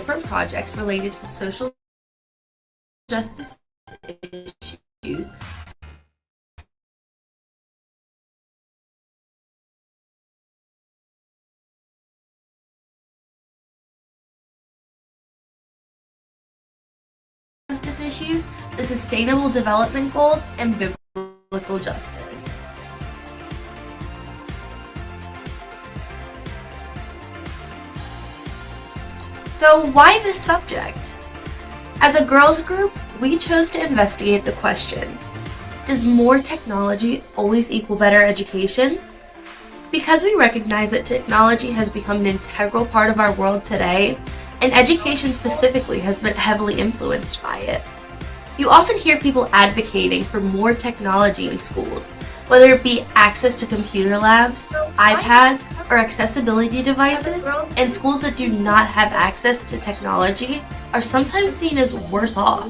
different projects related to social justice issues, the Sustainable Development Goals, and biblical justice. So why this subject? As a girls group, we chose to investigate the question, does more technology always equal better education? Because we recognize that technology has become an integral part of our world today, and education specifically has been heavily influenced by it. You often hear people advocating for more technology in schools, whether it be access to computer labs, iPads, or accessibility devices, and schools that do not have access to technology are sometimes seen as worse off.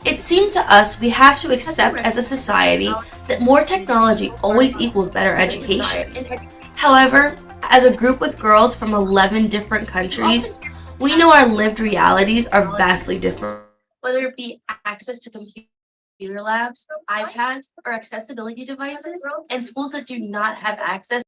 It seems to us we have to accept as a society that more technology always equals better education. However, as a group with girls from 11 different countries, we know our lived realities are vastly different. Whether it be access to computer labs, iPads, or accessibility devices, and schools that do not have access.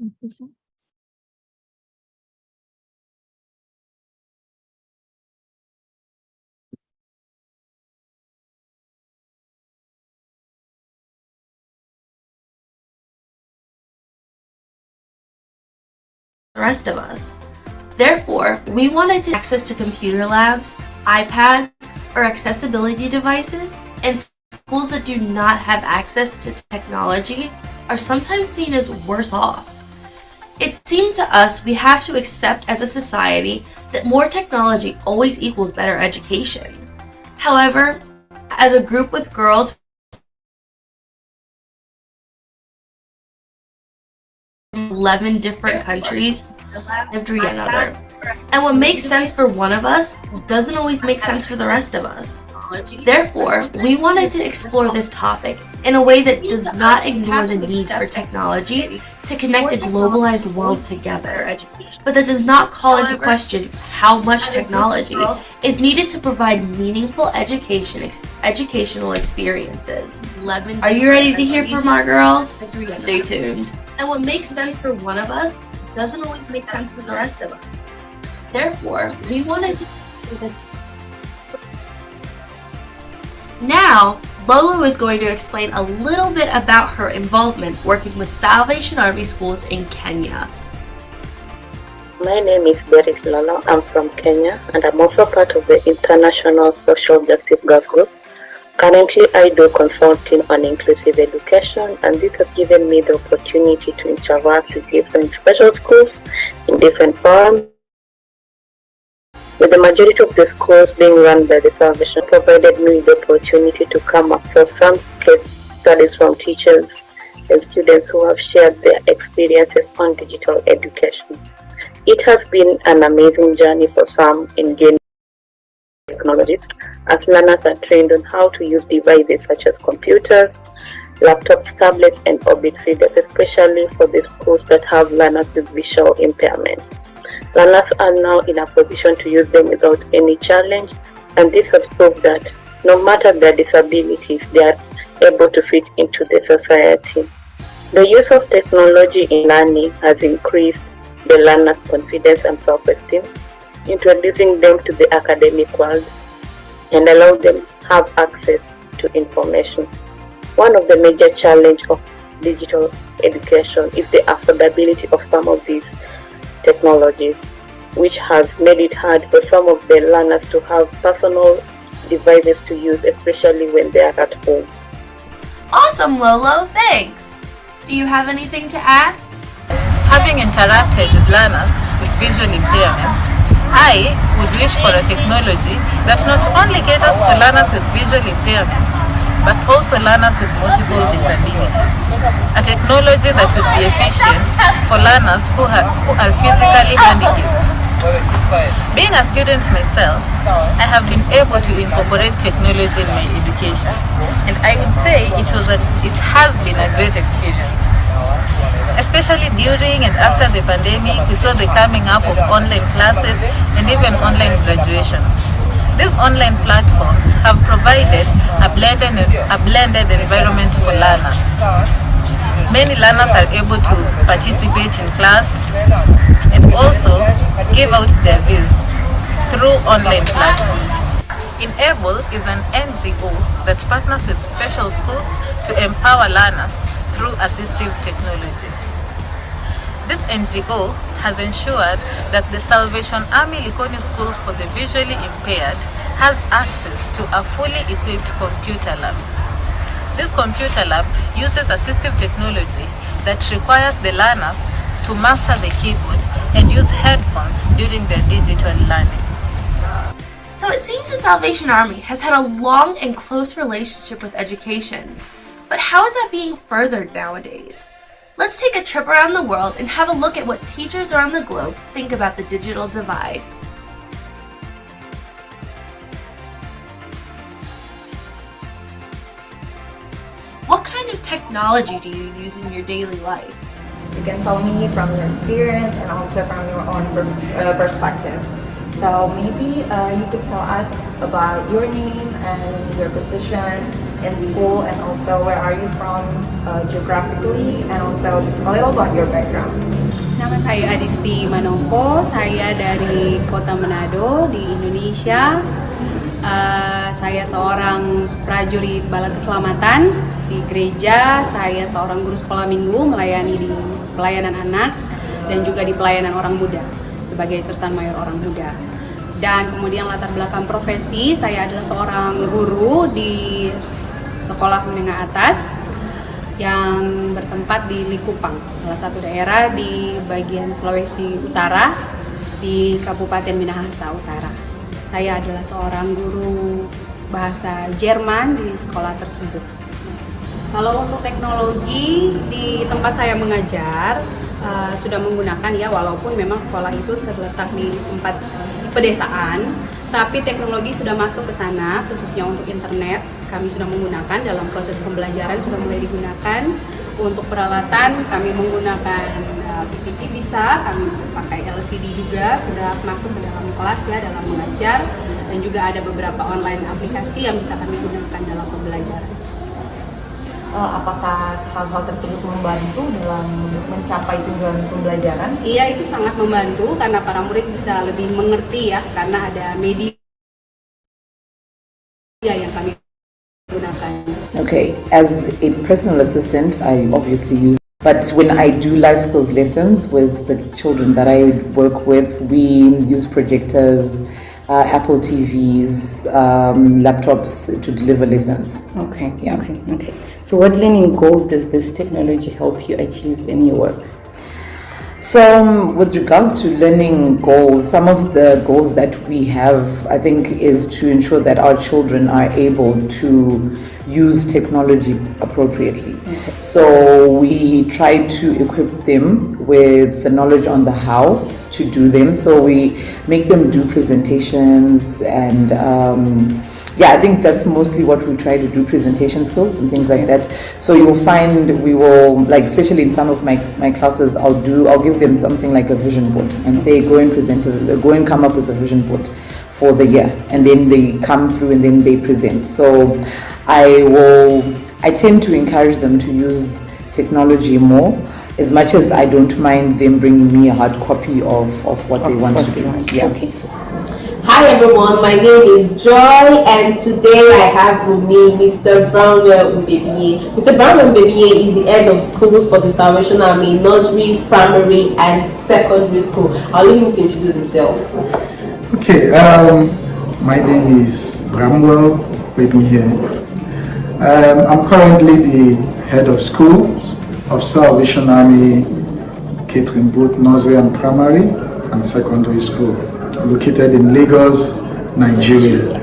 The rest of us. Therefore, we wanted to access to computer labs, iPads, or accessibility devices, and schools that do not have access to technology are sometimes seen as worse off. It seems to us we have to accept as a society that more technology always equals better education. However, as a group with girls from 11 different countries, lived with another. And what makes sense for one of us doesn't always make sense for the rest of us. Therefore, we wanted to explore this topic in a way that does not ignore the need for technology to connect a globalized world together, but that does not call into question how much technology is needed to provide meaningful educational experiences. Are you ready to hear from our girls? Stay tuned. And what makes sense for one of us doesn't always make sense for the rest of us. Therefore, we wanted to do this. Now, Lolo is going to explain a little bit about her involvement working with Salvation Army schools in Kenya. My name is Berit Lolo. I'm from Kenya, and I'm also part of the International Social Justice Girls Group. Currently, I do consulting on inclusive education, and this has given me the opportunity to interact with different special schools in different forums. With the majority of the schools being run by the Salvation, provided me with the opportunity to come across some case studies from teachers and students who have shared their experiences on digital education. It has been an amazing journey for some in gaining technologies, as learners are trained on how to use devices such as computers, laptops, tablets, and Orbit readers, especially for the schools that have learners with visual impairment. Learners are now in a position to use them without any challenge, and this has proved that no matter their disabilities, they are able to fit into the society. The use of technology in learning has increased the learners' confidence and self-esteem, introducing them to the academic world and allow them have access to information. One of the major challenges of digital education is the affordability of some of these technologies, which has made it hard for some of the learners to have personal devices to use, especially when they are at home. Awesome, Lolo, thanks! Do you have anything to add? Having interacted with learners with visual impairments, I would wish for a technology that not only caters for learners with visual impairments, but also learners with multiple disabilities. A technology that would be efficient for learners who are physically handicapped. Being a student myself, I have been able to incorporate technology in my education, and I would say it has been a great experience. Especially during and after the pandemic, we saw the coming up of online classes and even online graduation. These online platforms have provided a blended environment for learners. Many learners are able to participate in class and also give out their views through online platforms. Enable is an NGO that partners with special schools to empower learners through assistive technology. This NGO has ensured that the Salvation Army Likoni School for the Visually Impaired has access to a fully equipped computer lab. This computer lab uses assistive technology that requires the learners to master the keyboard and use headphones during their digital learning. So it seems the Salvation Army has had a long and close relationship with education. But how is that being furthered nowadays? Let's take a trip around the world and have a look at what teachers around the globe think about the digital divide. What kind of technology do you use in your daily life? You can tell me from your experience and also from your own perspective. So maybe you could tell us about your name and your position in school, and also where are you from geographically, and also a little about your background. Nama saya Adisti Manongko, saya dari Kota Manado di Indonesia. Saya seorang prajurit bala keselamatan di gereja. Saya seorang guru sekolah minggu melayani di pelayanan anak dan juga di pelayanan orang muda sebagai sersan mayor orang muda. Dan kemudian latar belakang profesi, saya adalah seorang guru di sekolah menengah atas yang bertempat di Likupang, salah satu daerah di bagian Sulawesi Utara di Kabupaten Minahasa Utara. Saya adalah seorang guru bahasa Jerman di sekolah tersebut. Kalau untuk teknologi di tempat saya mengajar sudah menggunakan ya, walaupun memang sekolah itu terletak di tempat pedesaan, tapi teknologi sudah masuk ke sana, khususnya untuk internet. Kami sudah menggunakan dalam proses pembelajaran, sudah mulai digunakan. Untuk peralatan kami menggunakan PPT bisa, kami pakai LCD juga, sudah masuk ke dalam kelas ya, dalam mengajar. Dan juga ada beberapa online aplikasi yang bisa kami gunakan dalam pembelajaran. Apakah hal-hal tersebut membantu dalam mencapai tujuan pembelajaran? Iya, itu sangat membantu karena para murid bisa lebih mengerti ya, karena ada media yang kami gunakan. Okay, as a personal assistant, I obviously use, but when I do life skills lessons with the children that I work with, we use projectors, Apple TVs, laptops to deliver lessons. Okay, Yeah. okay. So what learning goals does this technology help you achieve in your work? So with regards to learning goals, some of the goals that we have, I think, is to ensure that our children are able to use technology appropriately. Okay. So we try to equip them with the knowledge on the how to do them. So we make them do presentations and I think that's mostly what we try to do, presentation skills and things like that. So you'll find we will, like, especially in some of my classes, I'll give them something like a vision board and say, go and come up with a vision board for the year, and then they come through and then they present. So I tend to encourage them to use technology more, as much as I don't mind them bringing me a hard copy of what they want to do. Yeah. Okay. Hi everyone, my name is Joy, and today I have with me Mr. Brownwell Mbebiye. Mr. Brownwell Mbebiye is the head of schools for the Salvation Army, nursery, primary, and secondary school. I'll leave him to introduce himself. Okay, my name is Bramwell Mbebiye. I'm currently the head of schools of Salvation Army, Catherine Booth Nursery and Primary and Secondary School, located in Lagos, Nigeria.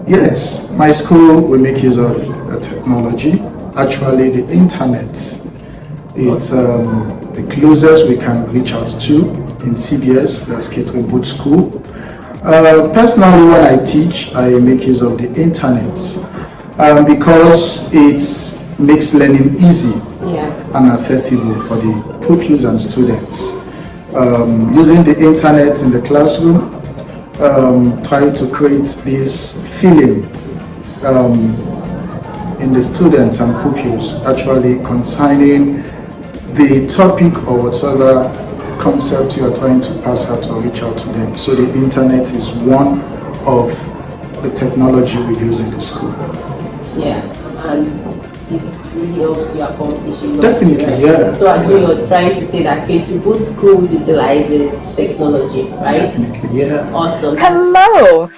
Yes, my school will make use of technology. Actually, the internet, it's the closest we can reach out to in CBS, that's Catherine Booth School. Personally, when I teach, I make use of the internet because it makes learning easy and accessible for the pupils and students. Using the internet in the classroom, try to create this feeling in the students and pupils, actually concerning the topic or whatever concept you are trying to pass out or reach out to them. So the internet is one of the technology we use in the school. Yeah, and it really helps you accomplish a lot. Definitely, yeah. So I think you're trying to say that Catherine Booth School utilizes technology, right? Definitely, yeah. Awesome. Hello,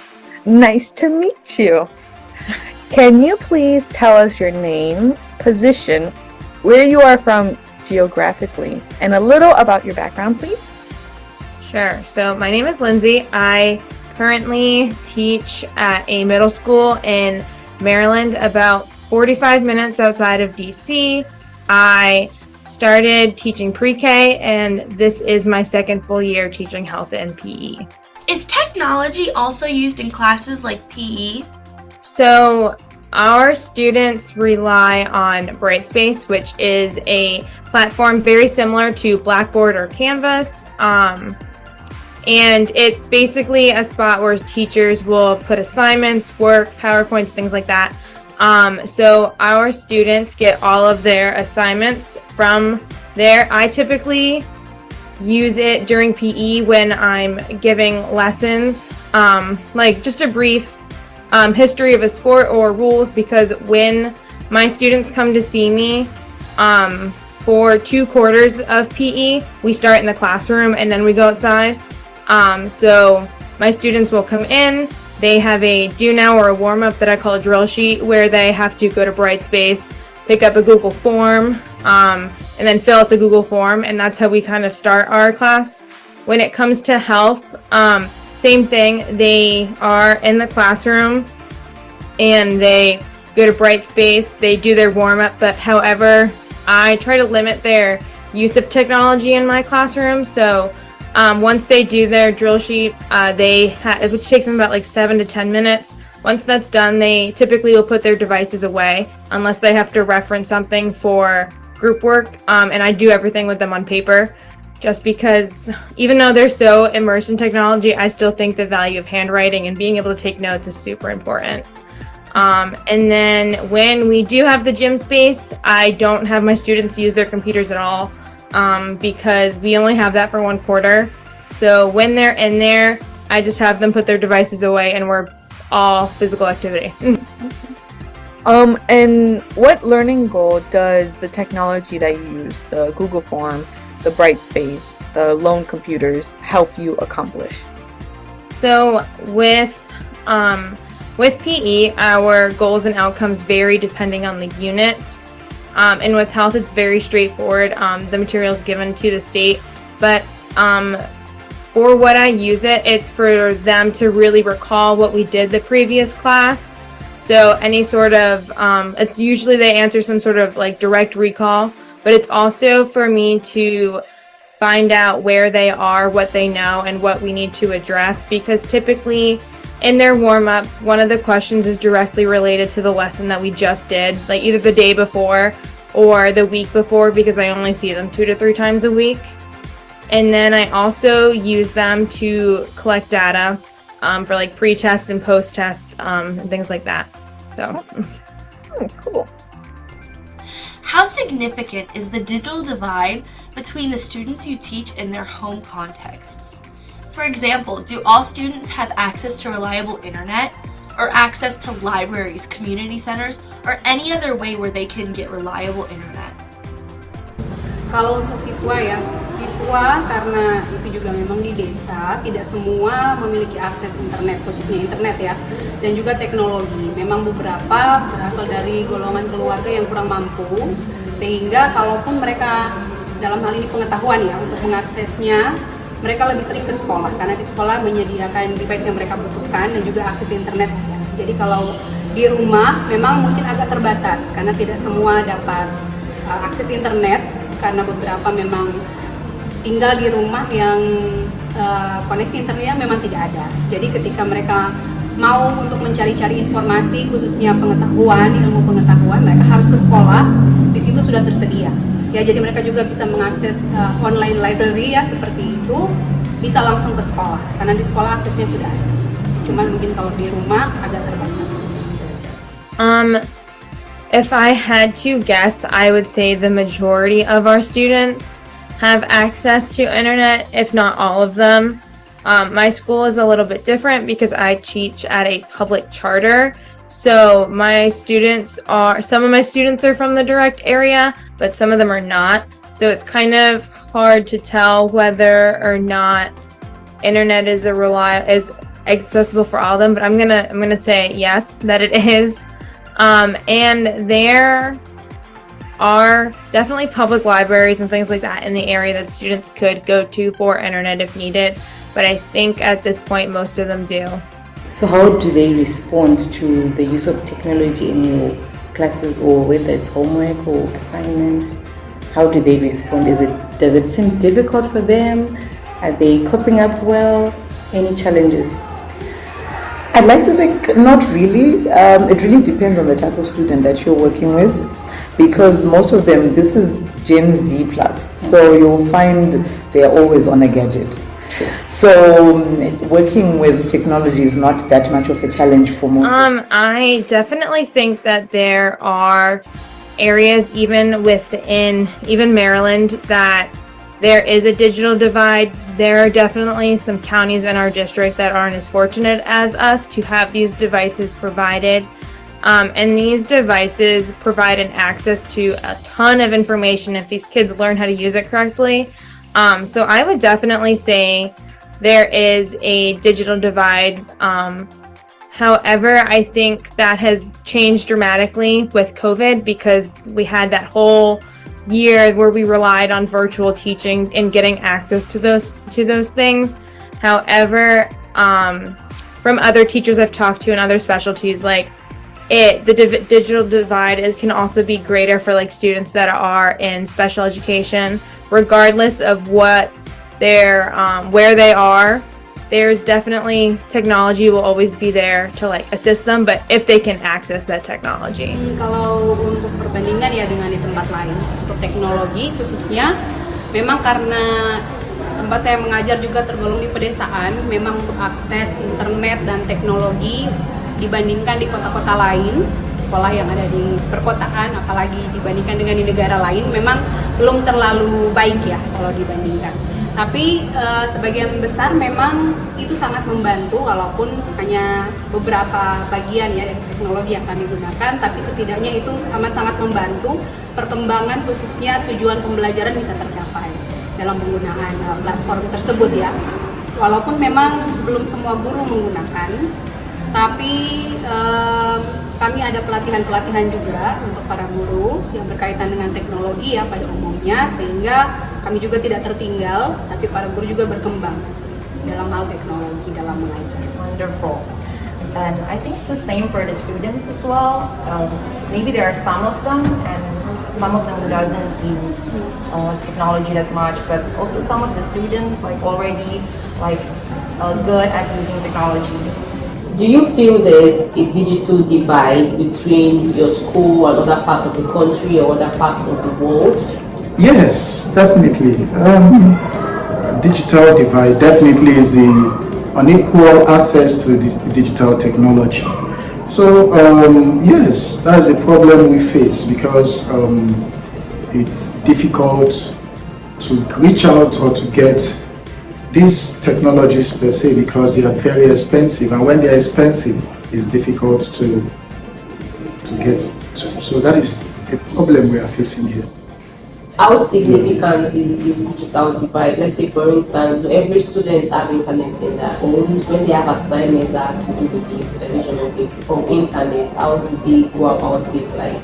nice to meet you. Can you please tell us your name, position, where you are from geographically, and a little about your background, please? Sure. So my name is Lindsay. I currently teach at a middle school in Maryland, about 45 minutes outside of DC. I started teaching pre-K, and this is my second full year teaching health and PE. Is technology also used in classes like PE? So our students rely on Brightspace, which is a platform very similar to Blackboard or Canvas. And it's basically a spot where teachers will put assignments, work, PowerPoints, things like that. So our students get all of their assignments from there. I typically use it during PE when I'm giving lessons, like just a brief history of a sport or rules, because when my students come to see me for 2 quarters of PE, we start in the classroom and then we go outside. So my students will come in, they have a do now or a warm up that I call a drill sheet, where they have to go to Brightspace, pick up a Google form, and then fill out the Google form, and that's how we kind of start our class. When it comes to health, same thing, they are in the classroom and they go to Brightspace, they do their warm up, but however, I try to limit their use of technology in my classroom. So once they do their drill sheet, which takes them about like 7 to 10 minutes. Once that's done, they typically will put their devices away unless they have to reference something for group work. And I do everything with them on paper, just because even though they're so immersed in technology, I still think the value of handwriting and being able to take notes is super important. And then when we do have the gym space, I don't have my students use their computers at all. Because we only have that for 1 quarter. So when they're in there, I just have them put their devices away and we're all physical activity. And what learning goal does the technology that you use, the Google form, the Brightspace, the loan computers, help you accomplish? So with PE, our goals and outcomes vary depending on the unit. And with health, it's very straightforward. The material is given to the state, but for what I use it, it's for them to really recall what we did the previous class. So any sort of, it's usually they answer some sort of like direct recall, but it's also for me to find out where they are, what they know, and what we need to address, because typically in their warm-up, one of the questions is directly related to the lesson that we just did, like either the day before or the week before, because I only see them 2 to 3 times a week. And then I also use them to collect data for like pre-test and post-test and things like that. So, Cool. How significant is the digital divide between the students you teach in their home contexts? For example, do all students have access to reliable internet or access to libraries, community centers, or any other way where they can get reliable internet? Kalau untuk siswa ya, siswa karena itu juga memang di desa, tidak semua memiliki akses internet, khususnya internet ya, dan juga teknologi. Memang beberapa berasal dari golongan keluarga yang kurang mampu, sehingga kalaupun mereka dalam hal ini pengetahuan ya untuk mengaksesnya, mereka lebih sering ke sekolah karena di sekolah menyediakan device yang mereka butuhkan dan juga akses internet. Jadi kalau di rumah memang mungkin agak terbatas karena tidak semua dapat akses internet. Karena beberapa memang tinggal di rumah yang koneksi internetnya memang tidak ada. Jadi ketika mereka mau untuk mencari-cari informasi, khususnya pengetahuan, ilmu pengetahuan, mereka harus ke sekolah. Di situ sudah tersedia. Ya, jadi mereka juga bisa mengakses online library ya seperti itu, bisa langsung ke sekolah. Karena di sekolah aksesnya sudah ada. Cuman mungkin kalau di rumah agak terbatas. If I had to guess, I would say the majority of our students have access to internet, if not all of them. My school is a little bit different because I teach at a public charter. So some of my students are from the direct area, but some of them are not. So it's kind of hard to tell whether or not internet is accessible for all of them. But I'm gonna say yes, that it is. And there are definitely public libraries and things like that in the area that students could go to for internet if needed. But I think at this point, most of them do. So how do they respond to the use of technology in your classes, or whether it's homework or assignments? How do they respond? Does it seem difficult for them? Are they coping up well? Any challenges? I'd like to think not really. It really depends on the type of student that you're working with, because most of them, this is Gen Z plus, so you'll find they're always on a gadget. So working with technology is not that much of a challenge for most. I definitely think that there are areas even Maryland that there is a digital divide. There are definitely some counties in our district that aren't as fortunate as us to have these devices provided. And these devices provide an access to a ton of information if these kids learn how to use it correctly. So I would definitely say there is a digital divide. However, I think that has changed dramatically with COVID because we had that whole year where we relied on virtual teaching and getting access to those things. However, from other teachers I've talked to in other specialties, like the digital divide can also be greater for like students that are in special education, regardless of what where they are. There's definitely technology will always be there to like assist them, but if they can access that technology. Kalau untuk perbandingan ya dengan di tempat lain, untuk teknologi khususnya, memang karena tempat saya mengajar juga tergolong di pedesaan, memang untuk akses internet dan teknologi dibandingkan di kota-kota lain, sekolah yang ada di perkotaan, apalagi dibandingkan dengan di negara lain, memang belum terlalu baik ya kalau dibandingkan. Tapi sebagian besar memang itu sangat membantu, walaupun hanya beberapa bagian ya dari teknologi yang kami gunakan, tapi setidaknya itu sangat membantu perkembangan khususnya tujuan pembelajaran bisa tercapai dalam penggunaan platform tersebut ya. Walaupun memang belum semua guru menggunakan, tapi kami ada pelatihan-pelatihan juga untuk para guru yang berkaitan dengan teknologi ya pada umumnya, sehingga kami juga tidak tertinggal, tapi para guru juga berkembang dalam hal teknologi dalam mengajar. Wonderful. And I think it's the same for the students as well. Maybe there are some of them and some of them who doesn't use technology that much, but also some of the students already good at using technology. Do you feel there's a digital divide between your school and other parts of the country or other parts of the world? Yes, definitely. Digital divide definitely is the unequal access to digital technology. So yes, that's a problem we face because it's difficult to reach out or to get these technologies per se, because they are very expensive, and when they are expensive, it's difficult to get to. So that is a problem we are facing here. How significant is this digital divide? Let's say, for instance, every student have internet in their homes. When they have assignments that has to do with the utilization of internet, how do they go about it? Like,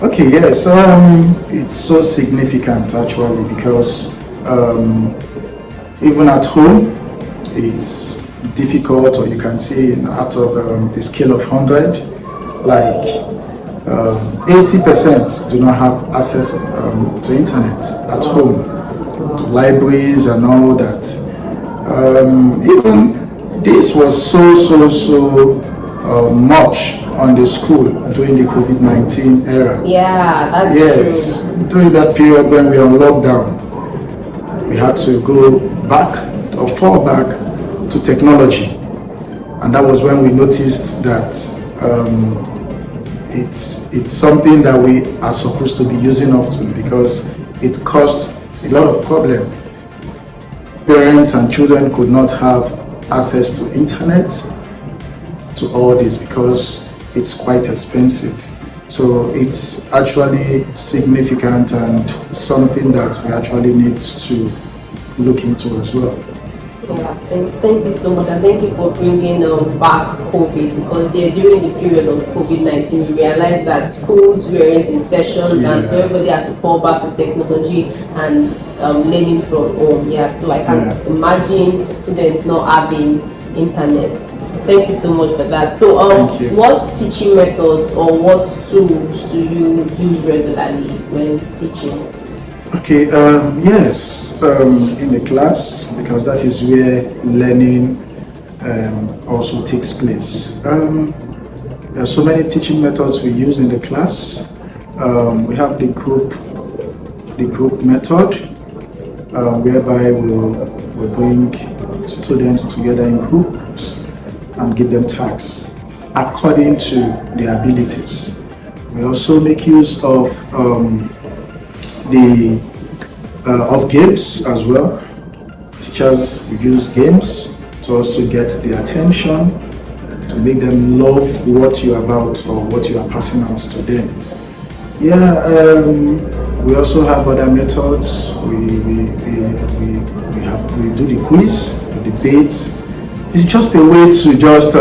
okay, yes, it's so significant actually, because even at home, it's difficult, or you can see out of a scale of 100, like 80% do not have access to internet at home, to libraries and all that. Even this was so much on the school during the COVID-19 era. yeah, that's Yes, true. during that period when we were on lockdown, we had to go back or fall back to technology, and that was when we noticed that it's something that we are supposed to be using often, because it caused a lot of problem. Parents and children could not have access to internet, to all this, because it's quite expensive. So it's actually significant and something that we actually need to look into as well. Yeah, thank you so much, and thank you for bringing back COVID, because during the period of COVID-19, we realized that schools weren't in session, and so everybody had to fall back to technology and learning from home. Yeah, so I can imagine students not having internet. Thank you so much for that. So, what teaching methods or what tools do you use regularly when teaching? Okay, yes, in the class, because that is where learning also takes place. There are so many teaching methods we use in the class. We have the group method, whereby we'll bring students together in groups and give them tasks according to their abilities. We also make use of games as well. Teachers use games to also get their attention, to make them love what you're about or what you are passing out to them. Yeah, we also have other methods. We do the quiz, the debate. It's just a way to just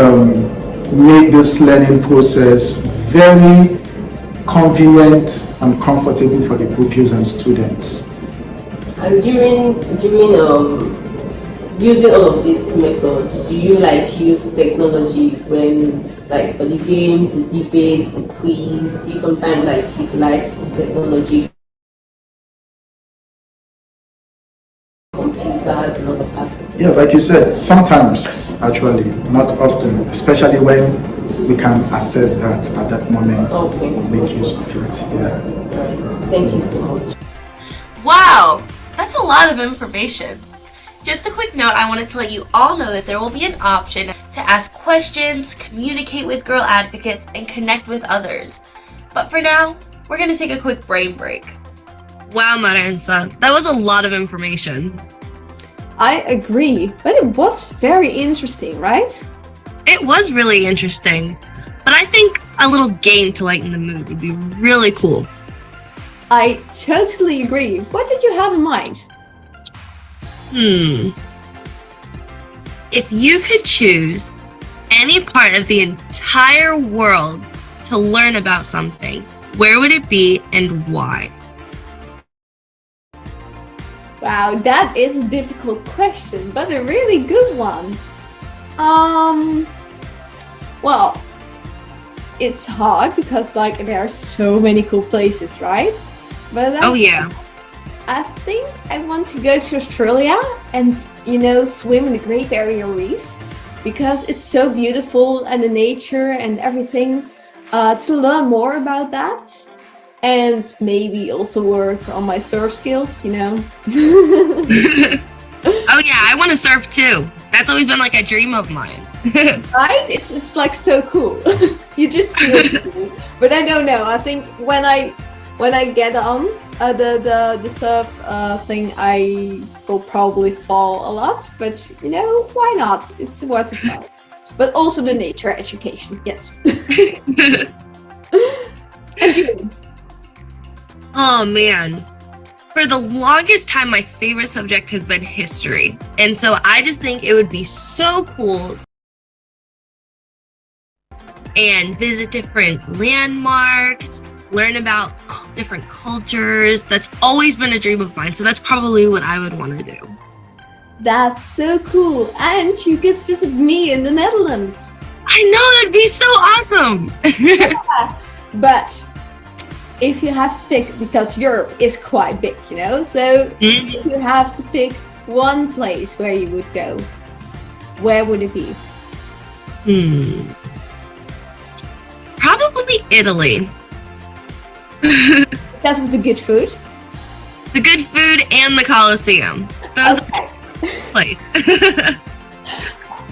make this learning process very convenient and comfortable for the pupils and students. And during using all of these methods, do you use technology when, for the games, the debates, the quiz? Do you sometimes utilize technology, computers and all of that? Yeah, like you said, sometimes actually, not often, especially when we can access that at that moment. Okay. Make use of it. Yeah. Thank you so much. Wow, that's a lot of information. Just a quick note, I wanted to let you all know that there will be an option to ask questions, communicate with girl advocates, and connect with others. But for now, we're going to take a quick brain break. Wow, Maranza, that was a lot of information. I agree, but it was very interesting, right? It was really interesting, but I think a little game to lighten the mood would be really cool. I totally agree. What did you have in mind? If you could choose any part of the entire world to learn about something, where would it be and why? Wow, that is a difficult question, but a really good one. Well, it's hard because there are so many cool places, right? But Oh yeah. I think I want to go to Australia and swim in the Great Barrier Reef because it's so beautiful, and the nature and everything, to learn more about that, and maybe also work on my surf skills, Oh yeah, I want to surf too. That's always been a dream of mine. Right? It's so cool. You just feel it. But I don't know. I think when I get on the surf thing, I will probably fall a lot, but you know, why not? It's worth a try. But also the nature education, yes. And you? Oh man. For the longest time, my favorite subject has been history. And so I just think it would be so cool and visit different landmarks, learn about different cultures. That's always been a dream of mine. So that's probably what I would want to do. That's so cool. And you get to visit me in the Netherlands. I know, that'd be so awesome. Yeah. But if you have to pick, because Europe is quite big, you know, so if you have to pick one place where you would go, where would it be? Probably Italy. Because of the good food? The good food and the Colosseum. Those are the place.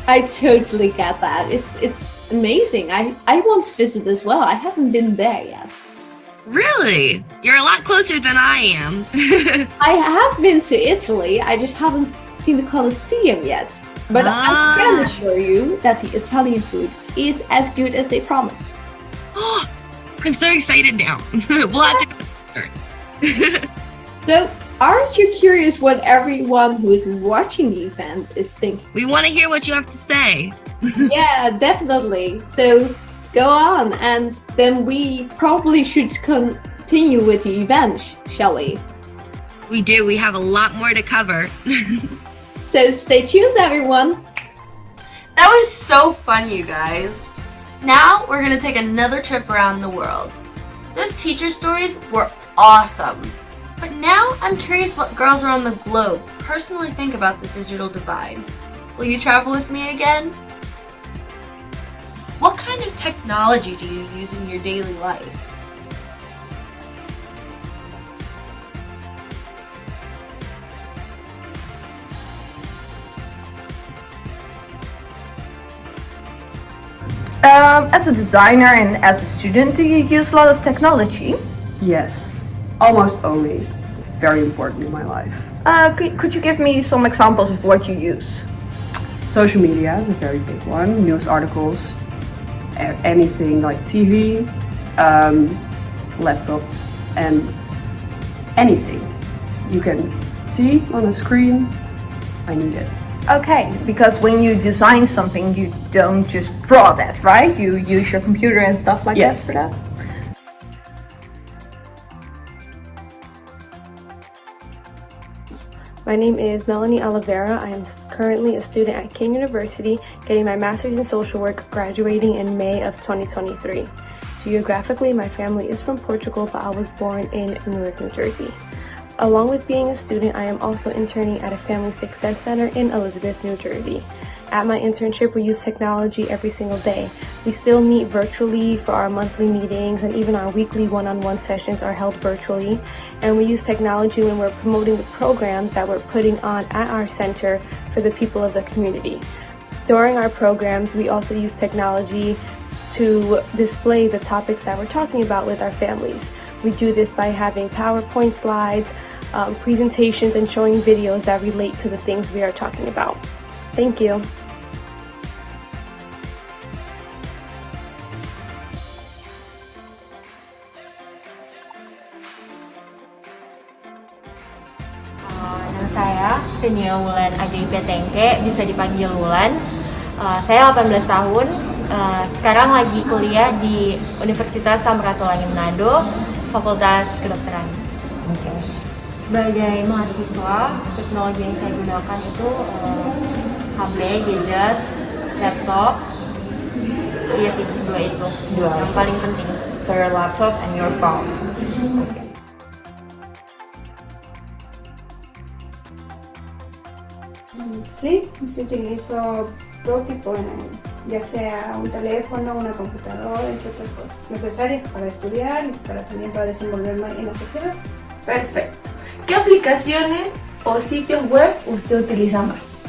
I totally get that. It's amazing. I want to visit as well. I haven't been there yet. Really? You're a lot closer than I am. I have been to Italy. I just haven't seen the Colosseum yet. But I can assure you that the Italian food is as good as they promise. Oh, I'm so excited now. We'll have to go. So, aren't you curious what everyone who is watching the event is thinking? We want to hear what you have to say. Yeah, definitely. So, go on, and then we probably should continue with the event, shall we? We do. We have a lot more to cover. So stay tuned, everyone. That was so fun, you guys. Now we're going to take another trip around the world. Those teacher stories were awesome. But now I'm curious what girls around the globe personally think about the digital divide. Will you travel with me again? What kind of technology do you use in your daily life? As a designer and as a student, do you use a lot of technology? Yes, almost only. It's very important in my life. Could you give me some examples of what you use? Social media is a very big one. News articles, anything like TV, laptop, and anything you can see on a screen, I need it. Okay, because when you design something, you don't just draw that, right? You use your computer and stuff like Yes. that for that? My name is Melanie Oliveira. I am currently a student at King University, getting my master's in social work, graduating in May of 2023. Geographically, my family is from Portugal, but I was born in Newark, New Jersey. Along with being a student, I am also interning at a Family Success Center in Elizabeth, New Jersey. At my internship, we use technology every single day. We still meet virtually for our monthly meetings, and even our weekly one-on-one sessions are held virtually. And we use technology when we're promoting the programs that we're putting on at our center for the people of the community. During our programs, we also use technology to display the topics that we're talking about with our families. We do this by having PowerPoint slides, presentations, and showing videos that relate to the things we are talking about. Thank you. Nama saya Tenia Wulan Ajaib Tengke, bisa dipanggil Wulan. Saya 18 tahun, sekarang lagi kuliah di Universitas Samratulangi Manado, Fakultas Kedokteran. Sebagai mahasiswa, teknologi yang saya gunakan itu HP, gadget, laptop. Iya sih, dua itu. Yang paling penting. So your laptop and your phone. Okay. Sí, se utilizo todo tipo, ya sea un teléfono, una computadora, entre otras cosas necesarias para estudiar y también para desenvolverme en la sociedad. Perfecto. ¿Qué aplicaciones o sitios web usted utiliza más?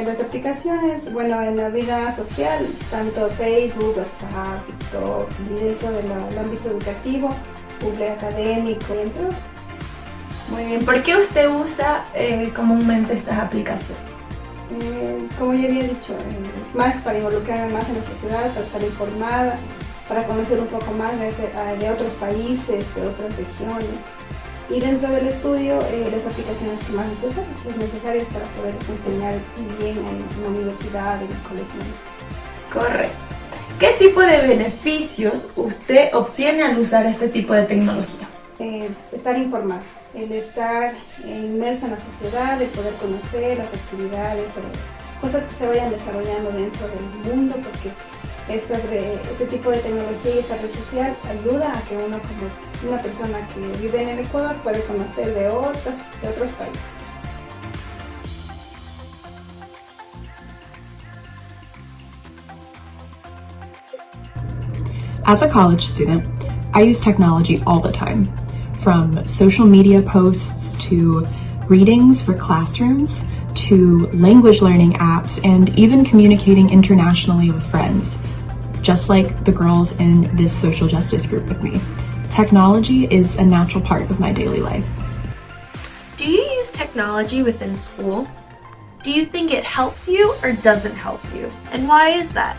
Las aplicaciones, bueno, en la vida social, tanto Facebook, WhatsApp, TikTok, y dentro del ámbito educativo, Google Académico y entre otros. Muy bien, ¿por qué usted usa comúnmente estas aplicaciones? Como ya había dicho, es más para involucrarme más en la sociedad, para estar informada, para conocer un poco más de otros países, de otras regiones. Y dentro del estudio, las aplicaciones que más necesarias para poder desempeñar bien en la universidad, en el colegio. Correcto. ¿Qué tipo de beneficios usted obtiene al usar este tipo de tecnología? Estar informado, el estar inmerso en la sociedad, el poder conocer las actividades o cosas que se vayan desarrollando dentro del mundo, porque este tipo de tecnología y esa red social ayuda a que uno, como una persona que vive en el Ecuador, puede conocer de otros países. As a college student, I use technology all the time, from social media posts to readings for classrooms to language learning apps and even communicating internationally with friends, just like the girls in this social justice group with me. Technology is a natural part of my daily life. Do you use technology within school? Do you think it helps you or doesn't help you? And why is that?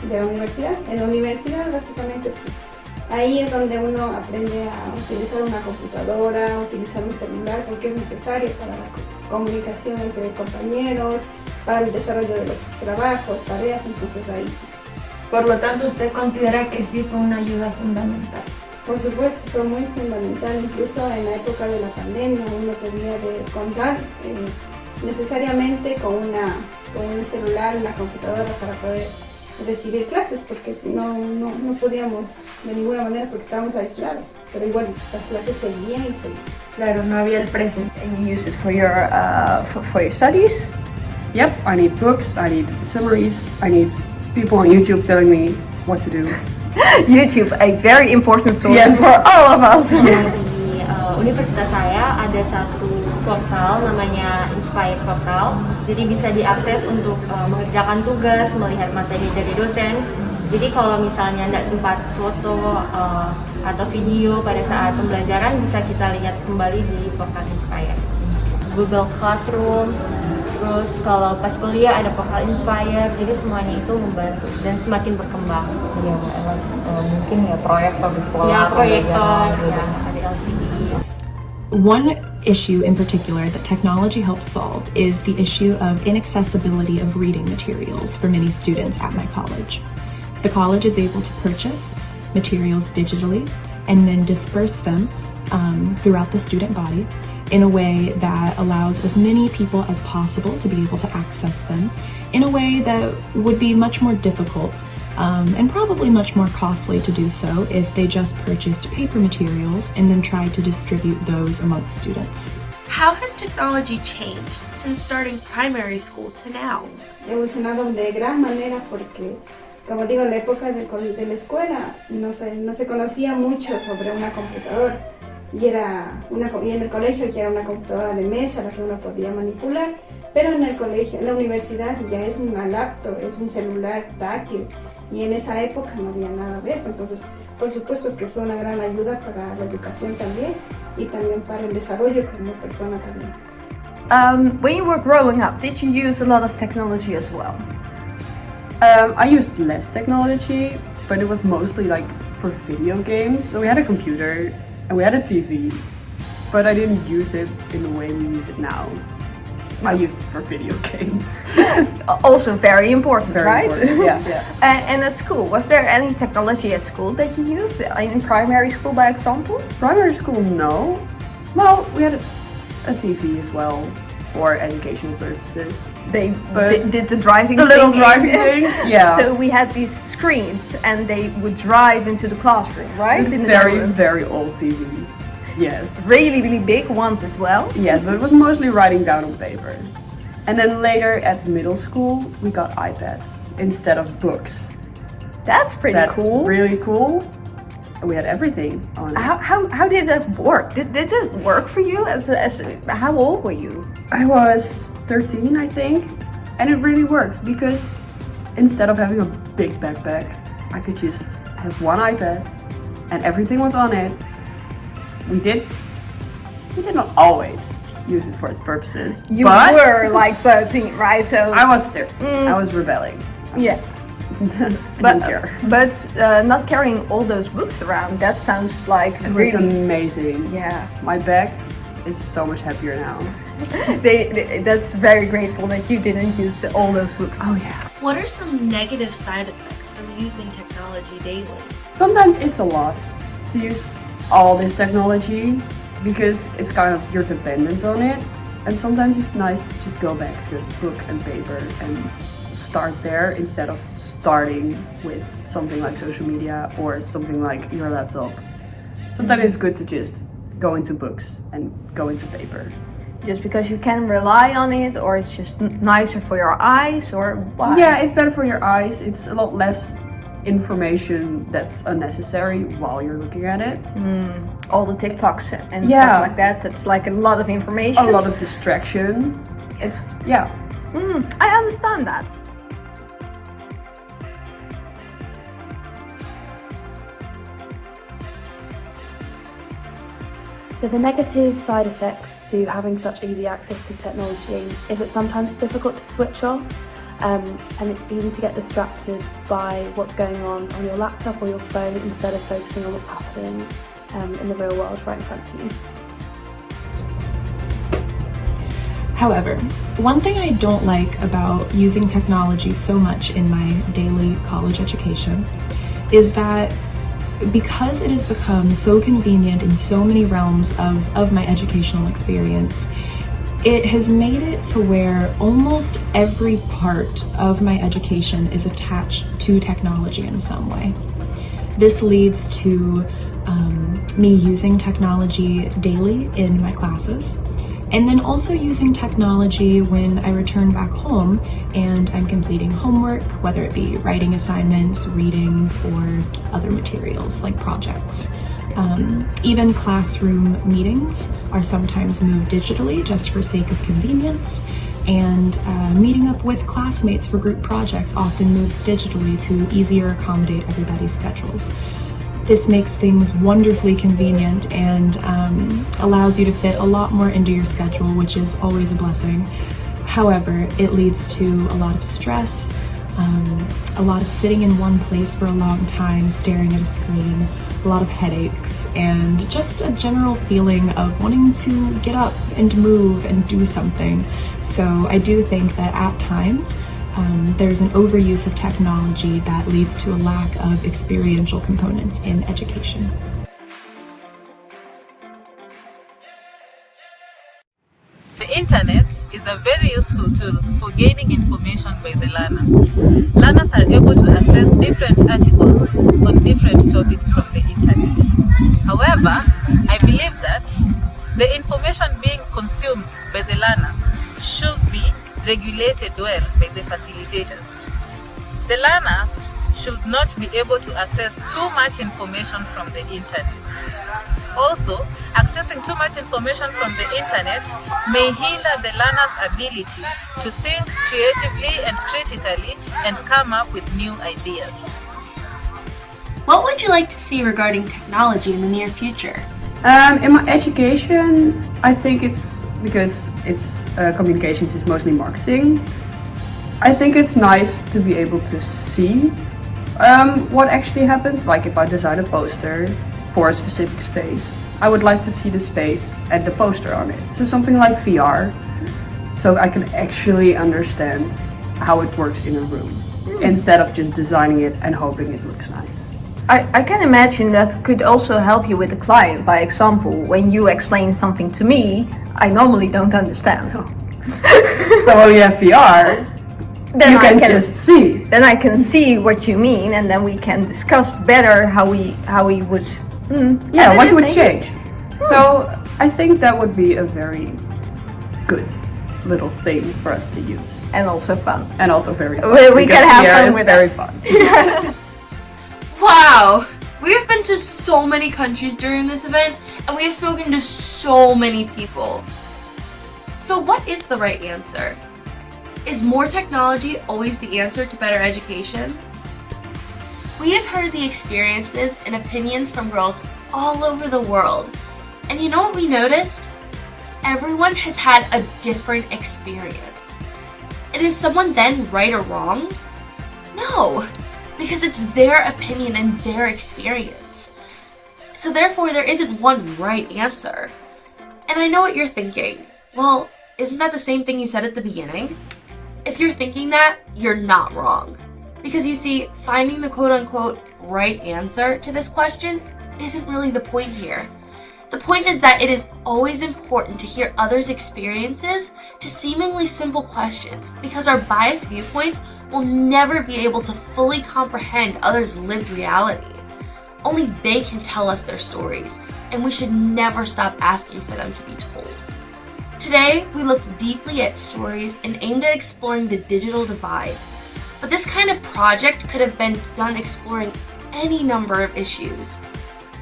De la universidad. En la universidad básicamente sí. Ahí es donde uno aprende a utilizar una computadora, utilizar un celular, porque es necesario para la comunicación entre compañeros, para el desarrollo de los trabajos, tareas, entonces ahí sí. Por lo tanto, ¿usted considera que sí fue una ayuda fundamental? Por supuesto, fue muy fundamental, incluso en la época de la pandemia uno tenía que contar necesariamente con un celular, una computadora para poder recibir clases, porque si no podíamos de ninguna manera porque estábamos aislados, pero igual las clases seguían y seguían. Claro, no había el presente. And you use it for your studies? Yep, I need books, I need summaries, I need people on YouTube telling me what to do. YouTube, a very important source Yes. for all of us. Di universitas saya ada satu portal namanya Inspire Portal. Jadi bisa diakses untuk mengerjakan tugas, melihat materi dari dosen. Jadi kalau misalnya tidak sempat foto atau video pada saat pembelajaran, bisa kita lihat kembali di portal Inspire. Google Classroom, terus kalau pas kuliah ada portal Inspire, jadi semuanya itu membantu dan semakin berkembang. Ya, mungkin ya proyektor di sekolah. Ya, proyektor, ya, ada LCD. One issue in particular that technology helps solve is the issue of inaccessibility of reading materials for many students at my college. The college is able to purchase materials digitally and then disperse them throughout the student body in a way that allows as many people as possible to be able to access them in a way that would be much more difficult and probably much more costly to do so if they just purchased paper materials and then tried to distribute those amongst students. How has technology changed since starting primary school to now? Evolucionado de gran manera porque, como digo, en la época de la escuela no se conocía mucho sobre una computadora. Y en el colegio ya era una computadora de mesa la que uno podía manipular, pero en el colegio, en la universidad ya es una laptop, es un celular táctil, y en esa época no había nada de eso, entonces por supuesto que fue una gran ayuda para la educación también y también para el desarrollo como persona también. When you were growing up, did you use a lot of technology as well? I used less technology, but it was mostly like for video games. So we had a computer and we had a TV, but I didn't use it in the way we use it now. I used it for video games. Also very important, Very right? important, yeah. And at school, was there any technology at school that you used? In primary school, by example? Primary school, no. Well, we had a TV as well for educational purposes. They But did the driving the little thing. driving thing, yeah. So we had these screens and they would drive into the classroom, right? In the Very, Netherlands. very old TVs. Yes. Really, really big ones as well. Yes, but it was mostly writing down on paper. And then later at middle school, we got iPads instead of books. That's pretty cool. That's really cool. And we had everything on it. How did that work? Did that work for you? How old were you? I was 13, I think. And it really works because instead of having a big backpack, I could just have one iPad and everything was on it. We did we did not always use it for its purposes. You but were like 13, right? So I was 13. I was rebelling. yeah. Didn't care. But not carrying all those books around, that sounds like It was really amazing. Yeah. My bag is so much happier now. That's very grateful that you didn't use all those books. Oh yeah. What are some negative side effects from using technology daily? Sometimes it's a lot to use all this technology because it's kind of, you're dependent on it. And sometimes it's nice to just go back to book and paper and start there instead of starting with something like social media or something like your laptop. Sometimes it's good to just go into books and go into paper. Just because you can rely on it, or it's just nicer for your eyes, or why? Yeah, it's better for your eyes. It's a lot less information that's unnecessary while you're looking at it. All the TikToks and Yeah. stuff like that. That's like a lot of information. A lot of distraction. It's, yeah. I understand that. So the negative side effects to having such easy access to technology is that sometimes it's difficult to switch off, and it's easy to get distracted by what's going on your laptop or your phone instead of focusing on what's happening in the real world right in front of you. However, one thing I don't like about using technology so much in my daily college education is that because it has become so convenient in so many realms of my educational experience, it has made it to where almost every part of my education is attached to technology in some way. This leads to me using technology daily in my classes, and then also using technology when I return back home and I'm completing homework, whether it be writing assignments, readings, or other materials like projects. Even classroom meetings are sometimes moved digitally just for sake of convenience, and meeting up with classmates for group projects often moves digitally to easier accommodate everybody's schedules. This makes things wonderfully convenient and allows you to fit a lot more into your schedule, which is always a blessing. However, it leads to a lot of stress, a lot of sitting in one place for a long time, staring at a screen, a lot of headaches, and just a general feeling of wanting to get up and move and do something. So I do think that at times, there's an overuse of technology that leads to a lack of experiential components in education. The internet is a very useful tool for gaining information by the learners. Learners are able to access different articles on different topics from the internet. However, I believe that the information being consumed by the learners should be regulated well by the facilitators. The learners should not be able to access too much information from the internet. Also, accessing too much information from the internet may hinder the learner's ability to think creatively and critically and come up with new ideas. What would you like to see regarding technology in the near future? In my education, I think it's because it's communications is mostly marketing. I think it's nice to be able to see what actually happens. Like if I design a poster for a specific space, I would like to see the space and the poster on it. So something like VR, so I can actually understand how it works in a room, instead of just designing it and hoping it looks nice. I can imagine that could also help you with the client. By example, when you explain something to me, I normally don't understand. So when you have VR, then you I can just see. Then I can see what you mean, and then we can discuss better how we would. Yeah, what would change. So I think that would be a very good little thing for us to use. And also fun. And also very fun. We can have fun is with very that. fun. Wow! We have been to so many countries during this event, and we have spoken to so many people. So what is the right answer? Is more technology always the answer to better education? We have heard the experiences and opinions from girls all over the world. And you know what we noticed? everyone has had a different experience. And is someone then right or wrong? No, because it's their opinion and their experience. So therefore, there isn't one right answer. And I know what you're thinking. Well, isn't that the same thing you said at the beginning? If you're thinking that, you're not wrong. Because you see, finding the quote-unquote right answer to this question isn't really the point here. The point is that it is always important to hear others' experiences to seemingly simple questions, because our biased viewpoints will never be able to fully comprehend others' lived reality. Only they can tell us their stories, and we should never stop asking for them to be told. Today, we looked deeply at stories and aimed at exploring the digital divide. But this kind of project could have been done exploring any number of issues.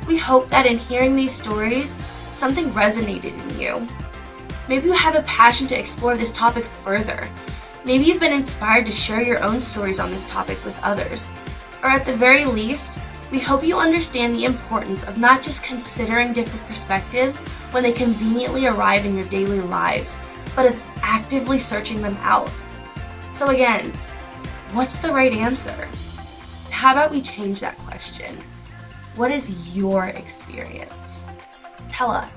We hope that in hearing these stories, something resonated in you. Maybe you have a passion to explore this topic further. Maybe you've been inspired to share your own stories on this topic with others. Or at the very least, we hope you understand the importance of not just considering different perspectives when they conveniently arrive in your daily lives, but of actively searching them out. So again, what's the right answer? How about we change that question? What is your experience? Tell us.